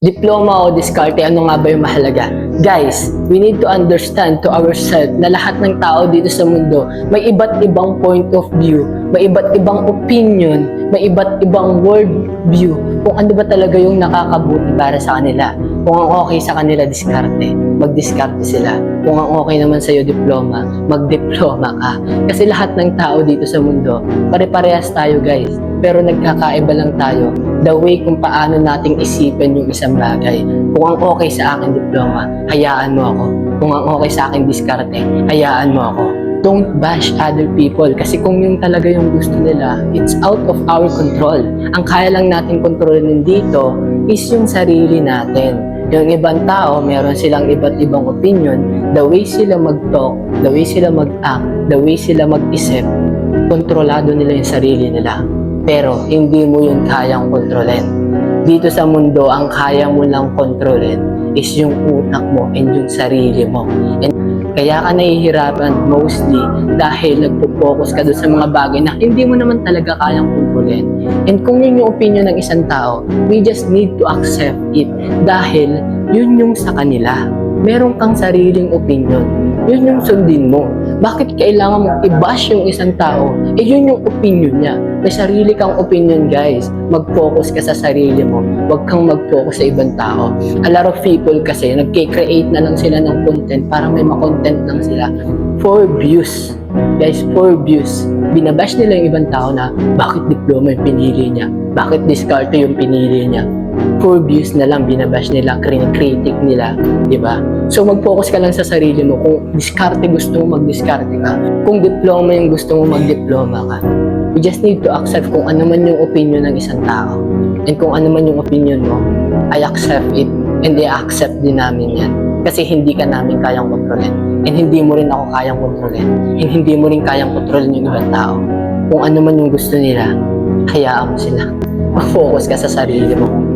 Diploma o diskarte, ano nga ba yung mahalaga? Guys, we need to understand to ourselves na lahat ng tao dito sa mundo may iba't ibang point of view, may iba't ibang opinion, may iba't ibang world view kung ano ba talaga yung nakakabuti para sa kanila. Kung ang okay sa kanila, diskarte, magdiskarte sila. Kung ang okay naman sa'yo, diploma, magdiploma ka. Kasi lahat ng tao dito sa mundo, pare-parehas tayo guys. Pero nagkakaiba lang tayo the way kung paano nating isipin yung isang bagay. Kung ang okay sa akin diploma, hayaan mo ako. Kung ang okay sa akin diskarte, hayaan mo ako. Don't bash other people kasi kung yung talaga yung gusto nila, it's out of our control. Ang kaya lang natin kontrolin dito is yung sarili natin. Yung ibang tao, meron silang iba't ibang opinion, the way sila mag-talk, the way sila mag-act, the way sila mag-isip, kontrolado nila yung sarili nila. Pero hindi mo yun kayang kontrolin. Dito sa mundo, ang kaya mo lang kontrolin is yung utak mo and yung sarili mo. And kaya ka nahihirapan mostly dahil nagpo-focus ka doon sa mga bagay na hindi mo naman talaga kayang kontrolin. And kung yun yung opinion ng isang tao, we just need to accept it dahil yun yung sa kanila. Meron kang sariling opinion. Yun yung sundin mo. Bakit kailangan mong i-bash yung isang tao? Eh yun yung opinion niya. May sarili kang opinion guys. Mag-focus ka sa sarili mo. Huwag kang mag-focus sa ibang tao. A lot of people kasi nagke-create na lang sila ng content para may ma-content lang sila. For views. Guys, for views. Binabash nila yung ibang tao na bakit diploma yung pinili niya? Bakit diskarte yung pinili niya? For views na lang binabash nila, critic nila, di ba? So mag-focus ka lang sa sarili mo. Kung diskarte gusto mo, mag-diskarte ka. Kung diploma yung gusto mo, mag-diploma ka. We just need to accept kung ano man yung opinion ng isang tao. And kung ano man yung opinion mo, I accept it and I-accept din namin yan. Kasi hindi ka namin kayang kontrolin. And hindi mo rin ako kayang kontrolin. And hindi mo rin kayang kontrolin yung ibang tao. Kung ano man yung gusto nila, hayaan mo sila. Mag-focus ka sa sarili mo.